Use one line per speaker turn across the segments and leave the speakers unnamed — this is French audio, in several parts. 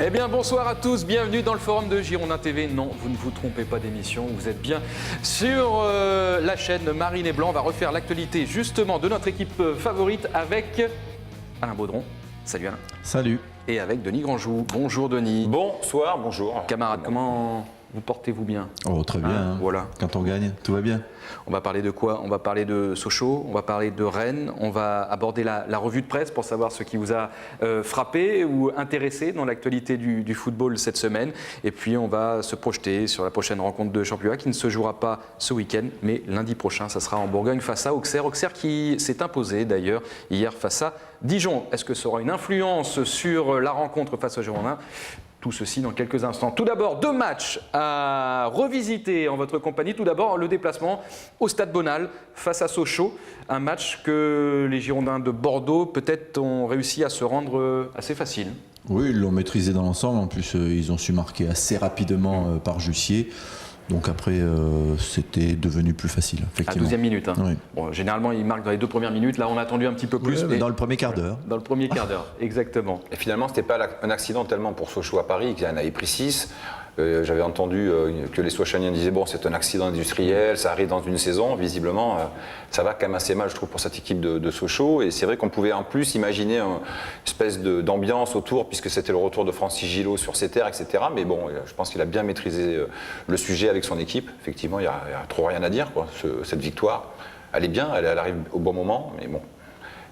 Eh bien, bonsoir à tous, bienvenue dans le forum de Girondin TV. Non, vous ne vous trompez pas d'émission, vous êtes bien sur la chaîne Marine et Blanc. On va refaire l'actualité justement de notre équipe favorite avec Alain Baudron. Salut Alain.
Salut.
Et avec Denis Grandjou. Bonjour Denis.
Bonsoir, bonjour.
Camarades, comment vous portez-vous bien?
Oh, très bien. Hein,
voilà.
Quand on gagne, tout va bien.
On va parler de quoi? On va parler de Sochaux, on va parler de Rennes, on va aborder la revue de presse pour savoir ce qui vous a frappé ou intéressé dans l'actualité du football cette semaine. Et puis on va se projeter sur la prochaine rencontre de championnat qui ne se jouera pas ce week-end, mais lundi prochain, ça sera en Bourgogne face à Auxerre. Auxerre qui s'est imposé d'ailleurs hier face à Dijon. Est-ce que ça aura une influence sur la rencontre face aux Girondins? Tout ceci dans quelques instants. Tout d'abord, 2 matchs à revisiter en votre compagnie. Tout d'abord, le déplacement au Stade Bonal face à Sochaux. Un match que les Girondins de Bordeaux, peut-être, ont réussi à se rendre assez facile. Oui,
ils l'ont maîtrisé dans l'ensemble. En plus, ils ont su marquer assez rapidement par Jussier. Donc après, c'était devenu plus facile, effectivement.
À 12e minute. Hein.
Oui.
Bon, généralement, ils marquent dans les 2 premières minutes. Là, on a attendu un petit peu plus.
Oui, mais dans le premier quart d'heure.
Dans le premier quart d'heure, exactement.
Et finalement, ce n'était pas un accident tellement pour Sochaux à Paris, qu'il en avait pris 6. J'avais entendu que les Sochaliens disaient bon, c'est un accident industriel, ça arrive dans une saison. Visiblement, ça va quand même assez mal, je trouve, pour cette équipe de Sochaux. Et c'est vrai qu'on pouvait en plus imaginer une espèce d'ambiance autour, puisque c'était le retour de Francis Gillot sur ses terres, etc. Mais bon, je pense qu'il a bien maîtrisé le sujet avec son équipe. Effectivement, il n'y a trop rien à dire, quoi. Cette victoire, elle est bien, elle arrive au bon moment, mais bon.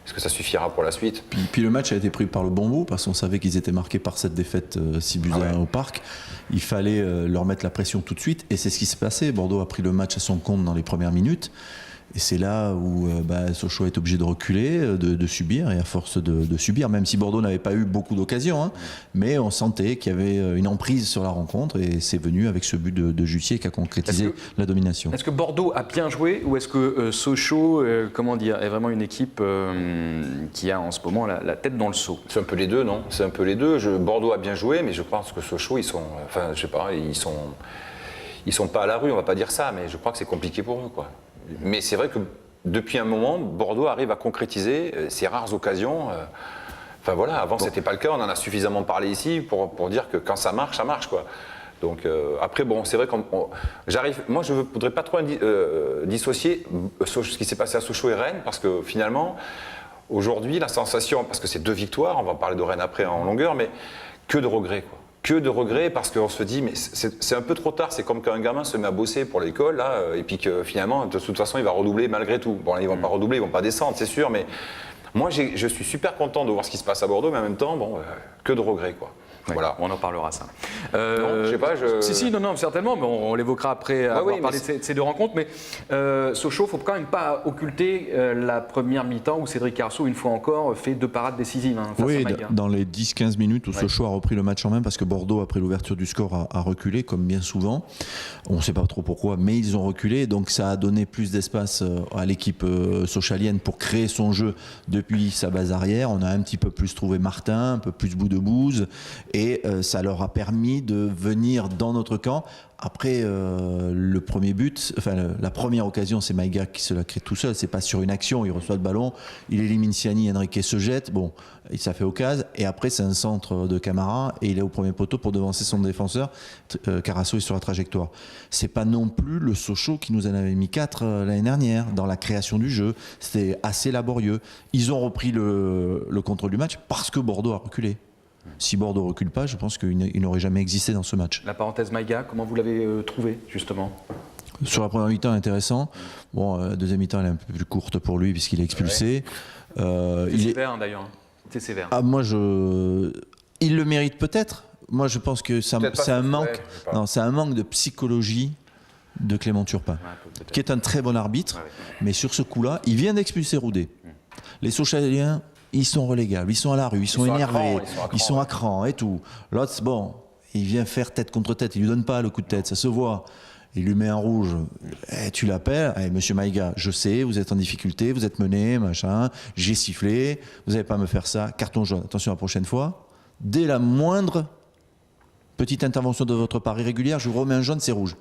Est-ce que ça suffira pour la suite?
Puis le match a été pris par le bon bout, parce qu'on savait qu'ils étaient marqués par cette défaite 6-1 au Parc. Il fallait leur mettre la pression tout de suite, et c'est ce qui s'est passé. Bordeaux a pris le match à son compte dans les premières minutes. Et c'est là où Sochaux est obligé de reculer, de subir, et à force de subir, même si Bordeaux n'avait pas eu beaucoup d'occasions, hein, mais on sentait qu'il y avait une emprise sur la rencontre, et c'est venu avec ce but de Jussier qui a concrétisé la domination.
Est-ce que Bordeaux a bien joué, ou est-ce que Sochaux est vraiment une équipe qui a en ce moment la tête dans le seau?
C'est un peu les deux, non? C'est un peu les deux. Bordeaux a bien joué, mais je pense que Sochaux, ils sont pas à la rue, on va pas dire ça, mais je crois que c'est compliqué pour eux, quoi. Mais c'est vrai que depuis un moment, Bordeaux arrive à concrétiser ces rares occasions. Enfin voilà, avant c'était pas le cas, on en a suffisamment parlé ici pour dire que quand ça marche, quoi. Donc après, bon, c'est vrai moi je voudrais pas trop dissocier ce qui s'est passé à Sochaux et Rennes, parce que finalement, aujourd'hui, la sensation, parce que c'est 2 victoires, on va parler de Rennes après en longueur, mais que de regrets, quoi. Que de regrets, parce qu'on se dit, mais c'est un peu trop tard. C'est comme quand un gamin se met à bosser pour l'école, là, et puis que finalement, de toute façon, il va redoubler malgré tout. Bon, là, ils vont pas redoubler, ils vont pas descendre, c'est sûr, mais moi, je suis super content de voir ce qui se passe à Bordeaux, mais en même temps, bon, que de regrets, quoi.
Ouais,
voilà.
On en parlera, ça.
Non, je sais pas.
Si, non, certainement, mais on l'évoquera après avoir parlé de ces 2 rencontres. Mais Sochaux, il ne faut quand même pas occulter la première mi-temps où Cédric Carceau, une fois encore, fait 2 parades décisives. Hein,
oui, dans les 10-15 minutes où Sochaux a repris le match en main, parce que Bordeaux, après l'ouverture du score, a reculé, comme bien souvent. On ne sait pas trop pourquoi, mais ils ont reculé. Donc ça a donné plus d'espace à l'équipe sochalienne pour créer son jeu depuis sa base arrière. On a un petit peu plus trouvé Martin, un peu plus bout de bouse. Et ça leur a permis de venir dans notre camp. Après, le premier but, la première occasion, c'est Maïga qui se la crée tout seul. C'est pas sur une action, il reçoit le ballon, il élimine Siani, Henrique se jette. Bon, ça fait occasion. Et après, c'est un centre de Camara et il est au premier poteau pour devancer son défenseur. Carasso est sur la trajectoire. C'est pas non plus le Sochaux qui nous en avait mis 4 l'année dernière dans la création du jeu. C'était assez laborieux. Ils ont repris le contrôle du match parce que Bordeaux a reculé. Si Bordeaux ne recule pas, je pense qu'il n'aurait jamais existé dans ce match.
La parenthèse Maïga, comment vous l'avez trouvé, justement?
Sur la première mi-temps, intéressant. Bon, la deuxième mi-temps, elle est un peu plus courte pour lui puisqu'il est expulsé.
C'est sévère, d'ailleurs. C'est sévère.
Ah, il le mérite peut-être. Moi, je pense que c'est un manque de psychologie de Clément Turpin, qui est un très bon arbitre. Ouais. Mais sur ce coup-là, il vient d'expulser Roudet. Les Sochaliens, ils sont relégables, ils sont à la rue, ils sont énervés, ils sont à cran et tout. L'autre, bon, il vient faire tête contre tête, il lui donne pas le coup de tête, ça se voit. Il lui met un rouge, tu l'appelles, monsieur Maïga, je sais, vous êtes en difficulté, vous êtes mené, machin, j'ai sifflé, vous n'allez pas me faire ça, carton jaune, attention la prochaine fois. Dès la moindre petite intervention de votre part irrégulière, je vous remets un jaune, c'est rouge.